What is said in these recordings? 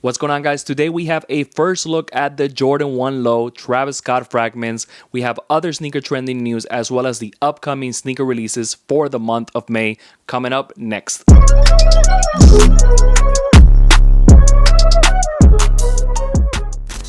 What's going on, guys? Today we have a first look at the Jordan 1 Low Travis Scott Fragments. We have other sneaker trending news as well as the upcoming sneaker releases for the month of May coming up next.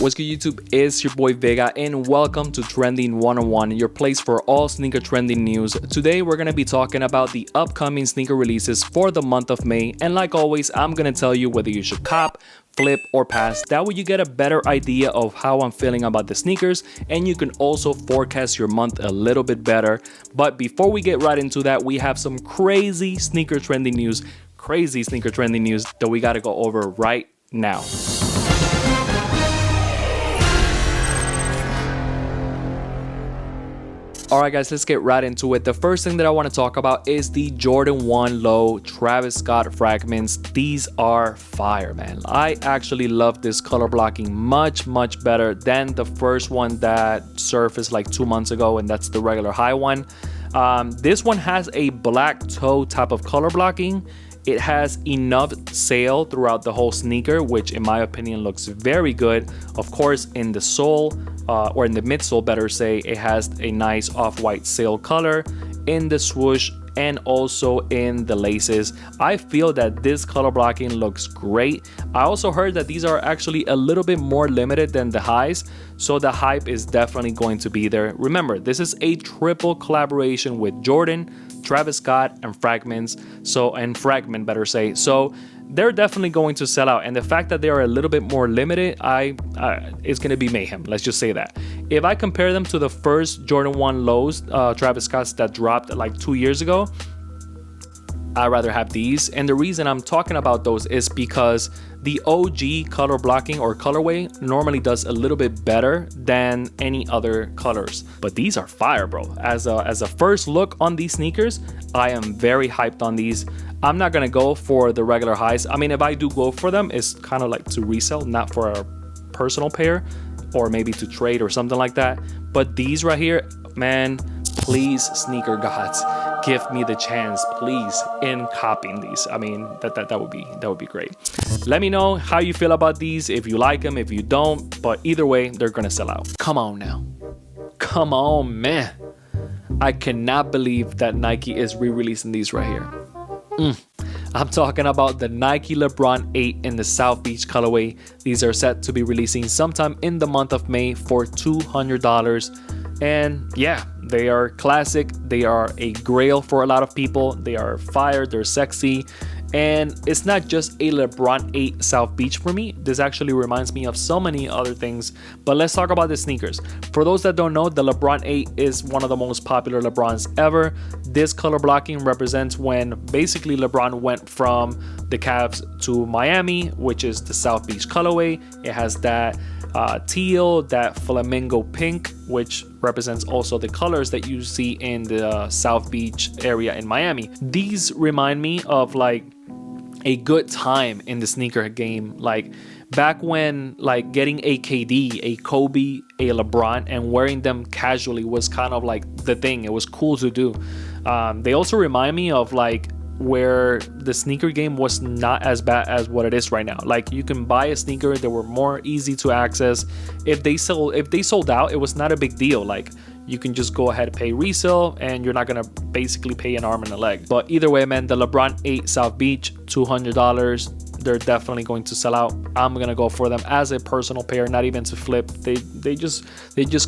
What's good, YouTube? It's your boy Vega and welcome to Trending 101, your place for all sneaker trending news. Today we're going to be talking about the upcoming sneaker releases for the month of May, and like always, I'm going to tell you whether you should cop, flip, or pass. That way you get a better idea of how I'm feeling about the sneakers, and you can also forecast your month a little bit better. But before we get right into that, we have some crazy sneaker trending news that we got to go over right now. Alright guys, let's get right into it. The first thing that I want to talk about is the Jordan 1 Low Travis Scott Fragments. These are fire, man. I actually love this color blocking much better than the first one that surfaced like 2 months ago, and that's the regular high one. This one has a black toe type of color blocking. It has enough sail throughout the whole sneaker, which in my opinion looks very good. Of course, in the sole, or in the midsole better say, it has a nice off-white sail color in the swoosh and also in the laces. I feel that this color blocking looks great. I also heard that these are actually a little bit more limited than the highs, so the hype is definitely going to be there. Remember, this is a triple collaboration with Jordan, Travis Scott, and Fragment better say. So they're definitely going to sell out, and the fact that they are a little bit more limited, it's going to be mayhem. Let's just say that. If I compare them to the first Jordan 1 Lows, Travis Scott's that dropped like 2 years ago, I'd rather have these. And the reason I'm talking about those is because the OG color blocking or colorway normally does a little bit better than any other colors. But these are fire, bro. As a first look on these sneakers, I am very hyped on these. I'm not gonna go for the regular highs. I mean, if I do go for them, it's kind of like to resell, not for a personal pair or maybe to trade or something like that. But these right here, man, please, sneaker gods, give me the chance, please, in copying these. I mean, that would be great. Let me know how you feel about these, if you like them, if you don't. But either way, they're gonna sell out. Come on now, come on, man. I cannot believe that Nike is re-releasing these right here. I'm talking about the Nike Lebron 8 in the South Beach colorway. These are set to be releasing sometime in the month of May for $200. And yeah, they are classic. They are a grail for a lot of people. They are fire, they're sexy. And it's not just a Lebron 8 South Beach for me. This actually reminds me of so many other things. But let's talk about the sneakers. For those that don't know, the Lebron 8 is one of the most popular Lebrons ever. This color blocking represents when basically LeBron went from the Cavs to Miami, which is the South Beach colorway. It has that teal, that flamingo pink, which represents also the colors that you see in the South Beach area in Miami. These remind me of like a good time in the sneaker game, like back when like getting a KD, a Kobe, a LeBron and wearing them casually was kind of like the thing. It was cool to do. They also remind me of like where the sneaker game was not as bad as what it is right now. Like you can buy a sneaker, they were more easy to access. If they sold out, it was not a big deal. Like you can just go ahead and pay resale and you're not gonna basically pay an arm and a leg. But either way, man, the Lebron 8 South Beach, $200. They're definitely going to sell out. I'm gonna go for them as a personal pair, not even to flip. They just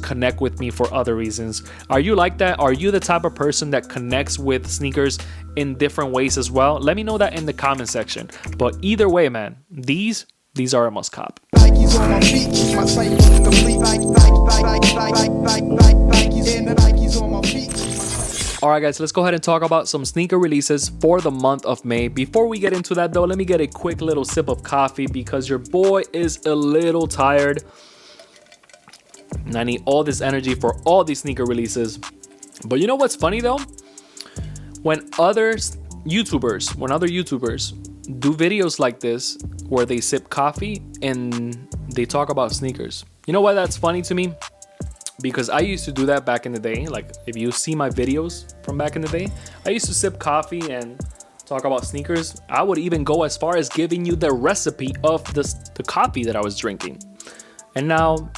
connect with me for other reasons. Are you like that? Are you the type of person that connects with sneakers in different ways as well? Let me know that in the comment section. But either way, man, these are a must cop. Nike's on my feet, my sight was complete. Nike's on my feet. Alright guys, let's go ahead and talk about some sneaker releases for the month of May. Before we get into that though, let me get a quick little sip of coffee because your boy is a little tired. And I need all this energy for all these sneaker releases. But you know what's funny though? When other YouTubers do videos like this where they sip coffee and they talk about sneakers. You know why that's funny to me? Because I used to do that back in the day. Like if you see my videos from back in the day, I used to sip coffee and talk about sneakers, I would even go as far as giving you the recipe of the coffee that I was drinking. And now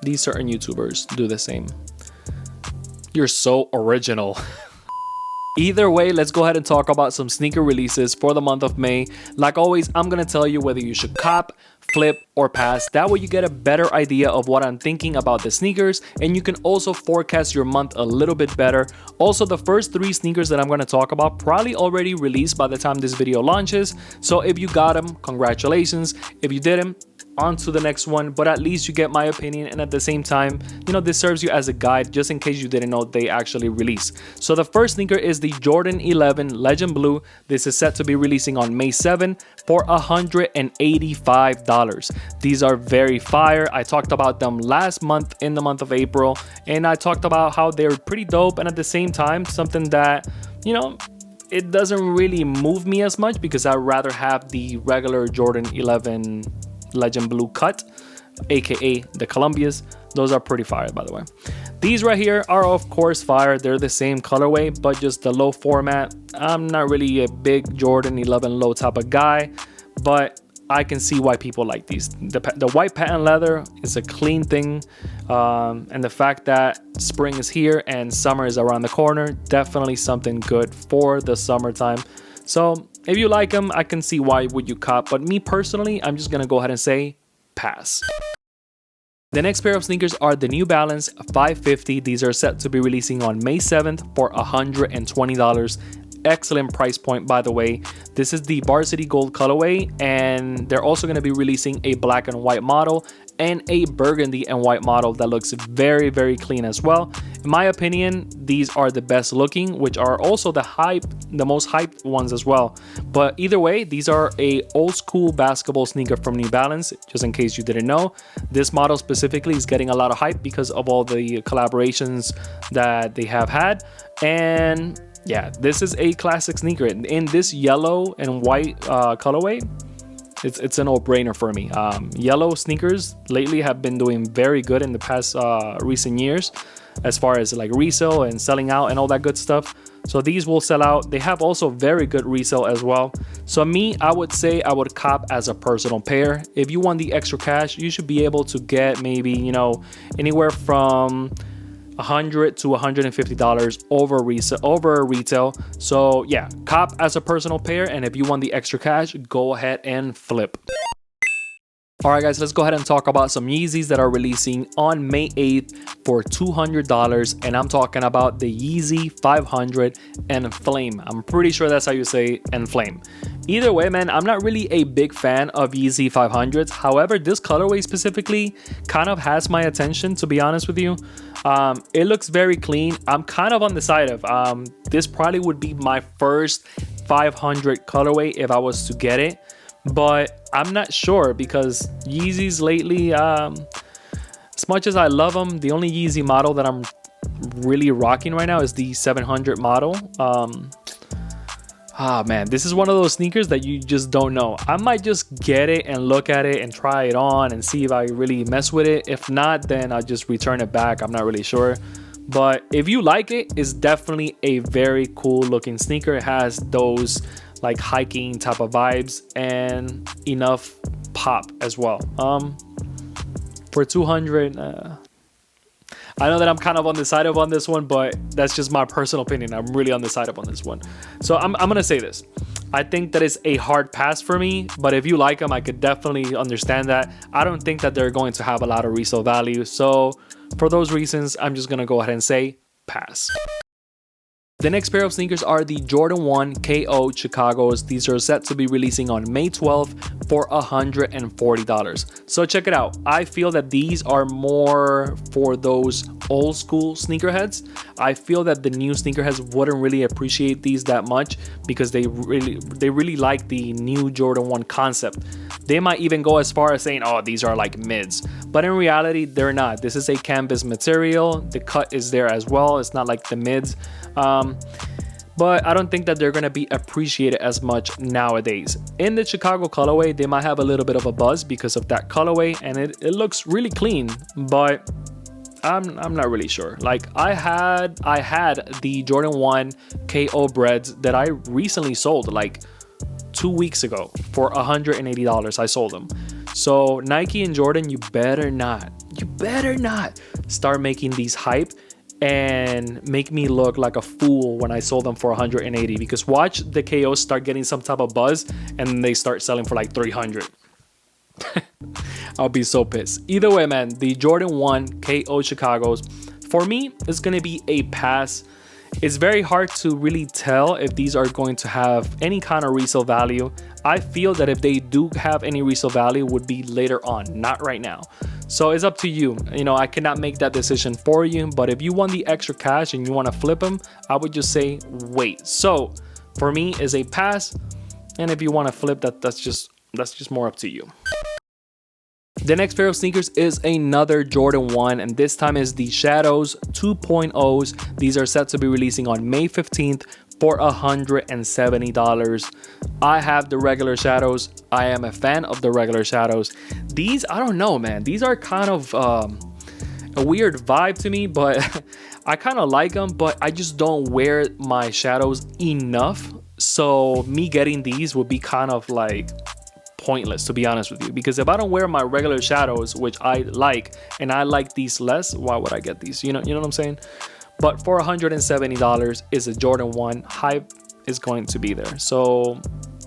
these certain YouTubers do the same. You're so original. Either way, let's go ahead and talk about some sneaker releases for the month of May. Like always, I'm gonna tell you whether you should cop, flip, or pass. That way you get a better idea of what I'm thinking about the sneakers, and you can also forecast your month a little bit better. Also, the first 3 sneakers that I'm gonna talk about probably already released by the time this video launches. So if you got them, congratulations. If you didn't, on to the next one, but at least you get my opinion, and at the same time, you know, this serves you as a guide just in case you didn't know they actually release. So the first sneaker is the Jordan 11 Legend Blue. This is set to be releasing on May 7 for $185. These are very fire. I talked about them last month in the month of April, and I talked about how they're pretty dope, and at the same time, something that, you know, it doesn't really move me as much because I'd rather have the regular Jordan 11 Legend Blue cut, aka the Columbias. Those are pretty fire, by the way. These right here are of course fire. They're the same colorway, but just the low format. I'm not really a big Jordan 11 low type of guy, but I can see why people like these. The white patent leather is a clean thing, and the fact that spring is here and summer is around the corner, definitely something good for the summertime. So if you like them, I can see why would you cop, but me personally, I'm just gonna go ahead and say pass. The next pair of sneakers are the New Balance 550. These are set to be releasing on May 7th for $120. Excellent price point, by the way. This is the Varsity Gold colorway, and they're also going to be releasing a black and white model and a burgundy and white model that looks very, very clean as well. In my opinion, these are the best looking, which are also the most hyped ones as well. But either way, these are a old school basketball sneaker from New Balance, just in case you didn't know. This model specifically is getting a lot of hype because of all the collaborations that they have had. And yeah, this is a classic sneaker in this yellow and white colorway. It's a no-brainer for me. Yellow sneakers lately have been doing very good in the past recent years, as far as like resale and selling out and all that good stuff. So these will sell out. They have also very good resale as well. So me, I would say I would cop as a personal pair. If you want the extra cash, you should be able to get maybe, you know, anywhere from $100 to $150 over retail. So yeah, cop as a personal pair, and if you want the extra cash, go ahead and flip. All right, guys, let's go ahead and talk about some Yeezys that are releasing on May 8th for $200, and I'm talking about the Yeezy 500 and Flame. I'm pretty sure that's how you say and Flame. Either way, man, I'm not really a big fan of Yeezy 500s. However, this colorway specifically kind of has my attention, to be honest with you. It looks very clean. I'm kind of on the side of this probably would be my first 500 colorway if I was to get it. But I'm not sure because Yeezys lately, as much as I love them, the only Yeezy model that I'm really rocking right now is the 700 model. Man, this is one of those sneakers that you just don't know. I might just get it and look at it and try it on and see if I really mess with it. If not, then I'll just return it back. I'm not really sure. But if you like it, it's definitely a very cool looking sneaker. It has those like hiking type of vibes and enough pop as well. For 200, I know that I'm kind of undecided on this one, but that's just my personal opinion. I'm really undecided on this one. So I'm gonna say this. I think that it's a hard pass for me, but if you like them, I could definitely understand that. I don't think that they're going to have a lot of resale value. So for those reasons, I'm just gonna go ahead and say pass. The next pair of sneakers are the Jordan 1 KO Chicagos. These are set to be releasing on May 12th for $140. So check it out. I feel that these are more for those old school sneakerheads. I feel that the new sneakerheads wouldn't really appreciate these that much because they really like the new Jordan 1 concept. They might even go as far as saying, oh, these are like mids. But in reality, they're not. This is a canvas material. The cut is there as well. It's not like the mids. But I don't think that they're going to be appreciated as much nowadays. In the Chicago colorway, they might have a little bit of a buzz because of that colorway, and it looks really clean. But I'm not really sure. Like I had the Jordan 1 KO breads that I recently sold like 2 weeks ago for $180. I sold them. So Nike and Jordan, you better not start making these hype and make me look like a fool when I sold them for 180, because watch the KOs start getting some type of buzz and they start selling for like 300. I'll be so pissed. Either way, man, the Jordan 1 KO Chicago's, for me, it's going to be a pass. It's very hard to really tell if these are going to have any kind of resale value. I feel that if they do have any resale value, would be later on, not right now. So it's up to you. You know, I cannot make that decision for you, but if you want the extra cash and you want to flip them, I would just say wait. So for me, is a pass. And if you want to flip that's just more up to you. The next pair of sneakers is another Jordan 1, and this time is the Shadows 2.0s. These are set to be releasing on May 15th for $170. I have the regular Shadows. I am a fan of the regular Shadows. These, I don't know, man. These are kind of a weird vibe to me, but I kind of like them, but I just don't wear my Shadows enough. So me getting these would be kind of like pointless, to be honest with you, because if I don't wear my regular Shadows, which I like, and I like these less, why would I get these? You know what I'm saying? But for $170 is a Jordan 1. Hype is going to be there. So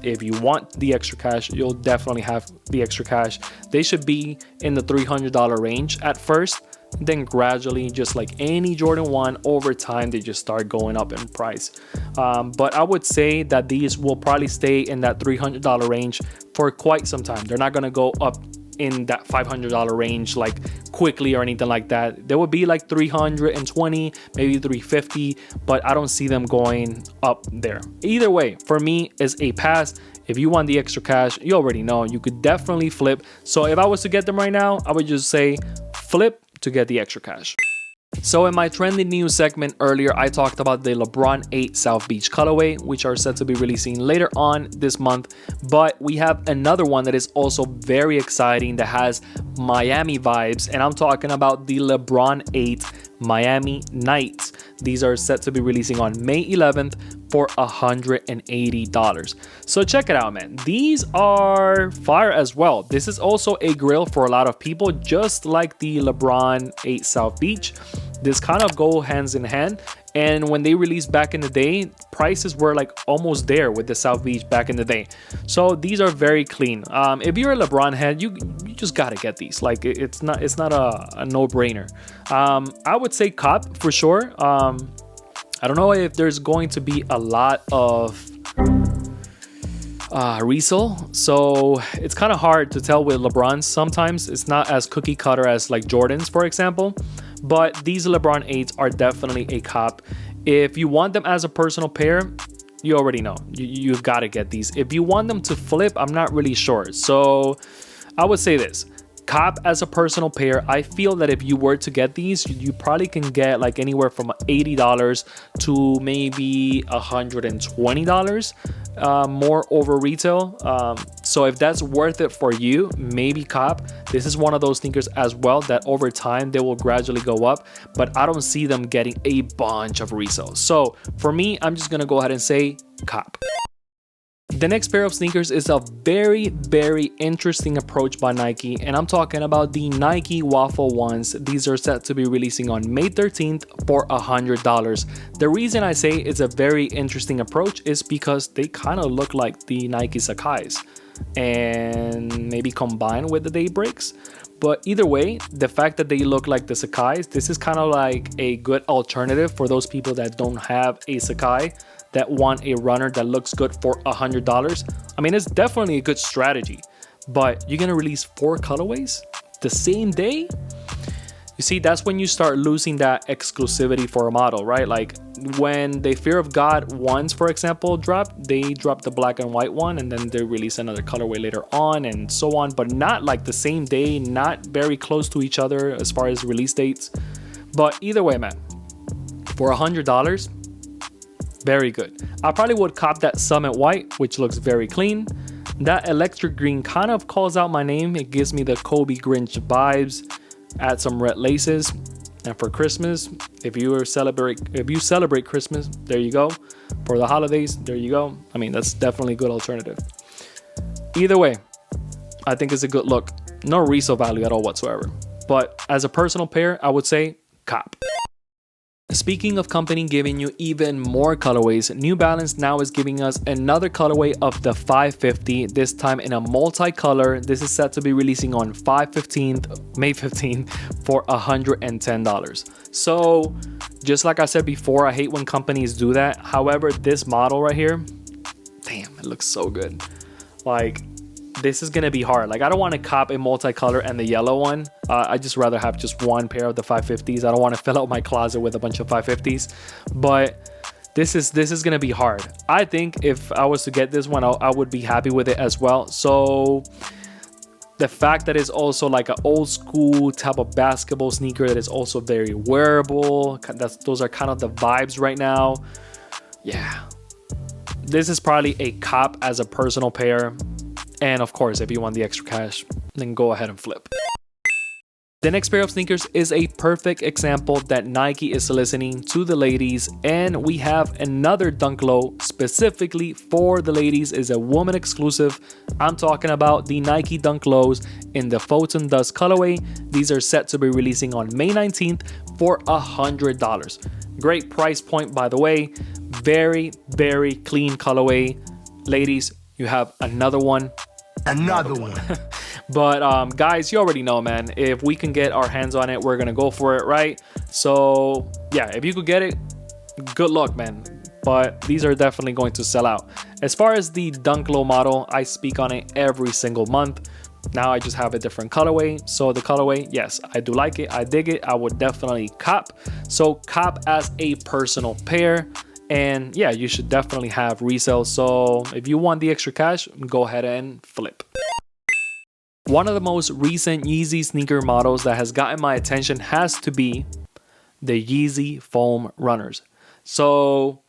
if you want the extra cash, you'll definitely have the extra cash. They should be in the $300 range at first, then gradually, just like any Jordan 1, over time they just start going up in price. But I would say that these will probably stay in that $300 range for quite some time. They're not going to go up in that $500 range like quickly or anything like that. There would be like 320, maybe 350, but I don't see them going up there. Either way, for me, is a pass. If you want the extra cash, you already know you could definitely flip. So if I was to get them right now, I would just say flip to get the extra cash. So in my Trendy news segment earlier, I talked about the LeBron 8 South Beach colorway, which are set to be releasing later on this month. But we have another one that is also very exciting that has Miami vibes, and I'm talking about the LeBron 8 Miami Nights. These are set to be releasing on May 11th for $180. So check it out, man. These are fire as well. This is also a grill for a lot of people, just like the LeBron 8 South Beach. This kind of go hands in hand. And when they released back in the day, prices were like almost there with the South Beach back in the day. So these are very clean. If you're a LeBron head, you just gotta get these. Like it's not a no-brainer. I would say cop for sure. I don't know if there's going to be a lot of resale, so it's kind of hard to tell with LeBrons. Sometimes it's not as cookie cutter as like Jordans, for example. But these LeBron 8s are definitely a cop. If you want them as a personal pair, you already know. You've got to get these. If you want them to flip, I'm not really sure. So I would say this. Cop as a personal pair. I feel that if you were to get these, you probably can get like anywhere from $80 to maybe $120 more over retail. So if that's worth it for you, maybe cop. This is one of those sneakers as well that over time they will gradually go up, but I don't see them getting a bunch of resale. So for me, I'm just gonna go ahead and say cop. The next pair of sneakers is a very, very interesting approach by Nike, and I'm talking about the Nike Waffle Ones. These are set to be releasing on May 13th for $100. The reason I say it's a very interesting approach is because they kind of look like the Nike Sakai's and maybe combined with the Daybreaks. But either way, the fact that they look like the Sakai's, this is kind of like a good alternative for those people that don't have a Sakai, that want a runner that looks good for $100. I mean, it's definitely a good strategy, but you're gonna release 4 colorways the same day? You see, that's when you start losing that exclusivity for a model, right? Like when the Fear of God ones, for example, dropped, they dropped the black and white one and then they release another colorway later on and so on, but not like the same day, not very close to each other as far as release dates. But either way, man, for $100, very good. I probably would cop that Summit White, which looks very clean. That electric green kind of calls out my name. It gives me the Kobe Grinch vibes. Add some red laces. And for Christmas, if you celebrate Christmas, there you go. For the holidays, there you go. I mean, that's definitely a good alternative. Either way, I think it's a good look. No resale value at all whatsoever. But as a personal pair, I would say cop. Speaking of company giving you even more colorways, New Balance now is giving us another colorway of the 550, this time in a multicolor. This is set to be releasing on May 15th for $110. So just like I said before, I hate when companies do that. However, this model right here, damn, it looks so good. Like, this is gonna be hard. Like, I don't want to cop a multicolor and the yellow one. I just rather have just one pair of the 550s. I don't want to fill out my closet with a bunch of 550s. But this is gonna be hard. I think if I was to get this one, I would be happy with it as well. So the fact that it's also like an old school type of basketball sneaker that is also very wearable. Those are kind of the vibes right now. Yeah, this is probably a cop as a personal pair. And of course, if you want the extra cash, then go ahead and flip. The next pair of sneakers is a perfect example that Nike is listening to the ladies, and we have another Dunk Low specifically for the ladies. Is a woman exclusive. I'm talking about the Nike Dunk Lows in the Photon Dust colorway. These are set to be releasing on May 19th for $100. Great price point, by the way. Very, very clean colorway. Ladies, you have another one. But guys, you already know, man, if we can get our hands on it, we're gonna go for it, right? So yeah, if you could get it, good luck, man. But these are definitely going to sell out. As far as the Dunk Low model, I speak on it every single month. Now I just have a different colorway. So the colorway, yes, I do like it, I dig it, I would definitely cop. So cop as a personal pair. And yeah, you should definitely have resale. So if you want the extra cash, go ahead and flip. One of the most recent Yeezy sneaker models that has gotten my attention has to be the Yeezy Foam Runners. So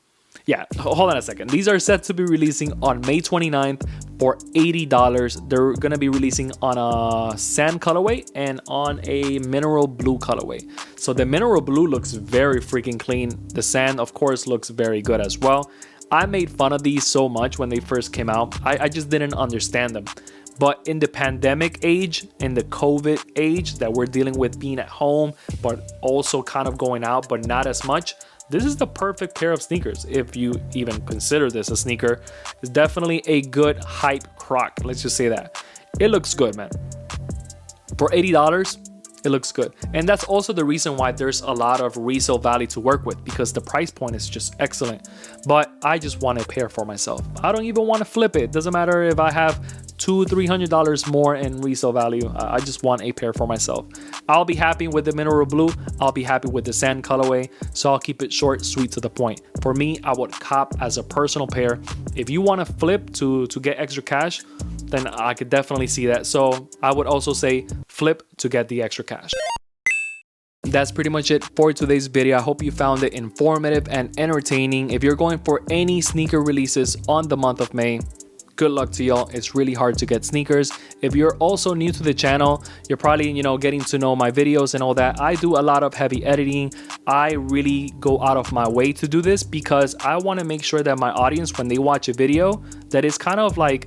yeah, hold on a second. These are set to be releasing on May 29th for $80. They're going to be releasing on a sand colorway and on a mineral blue colorway. So the mineral blue looks very freaking clean. The sand, of course, looks very good as well. I made fun of these so much when they first came out. I just didn't understand them. But in the pandemic age, in the COVID age that we're dealing with, being at home, but also kind of going out, but not as much, this is the perfect pair of sneakers. If you even consider this a sneaker, it's definitely a good hype croc. Let's just say that. It looks good, man. For $80, it looks good. And that's also the reason why there's a lot of resale value to work with, because the price point is just excellent. But I just want a pair for myself. I don't even want to flip it. Doesn't matter if I have $200-300 more in resale value. I just want a pair for myself. I'll be happy with the mineral blue. I'll be happy with the sand colorway. So I'll keep it short, sweet, to the point. For me, I would cop as a personal pair. If you want to flip to get extra cash, then I could definitely see that. So I would also say flip to get the extra cash. That's pretty much it for today's video. I hope you found it informative and entertaining. If you're going for any sneaker releases on the month of May, good luck to y'all. It's really hard to get sneakers. If you're also new to the channel, you're probably, getting to know my videos and all that. I do a lot of heavy editing. I really go out of my way to do this because I want to make sure that my audience, when they watch a video, that it's kind of like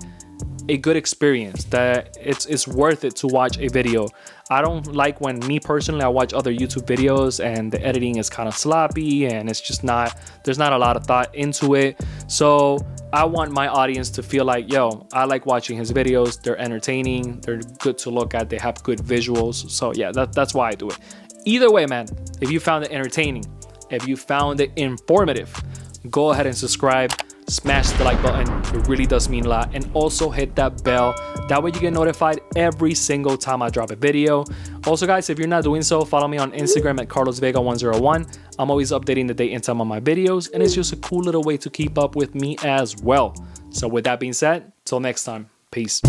a good experience, that it's worth it to watch a video. I don't like when, me personally, I watch other YouTube videos and the editing is kind of sloppy and it's just not, there's not a lot of thought into it. So I want my audience to feel like, yo, I like watching his videos. They're entertaining, they're good to look at, they have good visuals. So yeah, that's why I do it. Either way, man, if you found it entertaining, if you found it informative, go ahead and subscribe. Smash the like button, it really does mean a lot. And also hit that bell, that way you get notified every single time I drop a video. Also guys, if you're not doing so, follow me on Instagram at carlosvega101. I'm always updating the date and time on my videos, and it's just a cool little way to keep up with me as well. So with that being said, till next time, peace.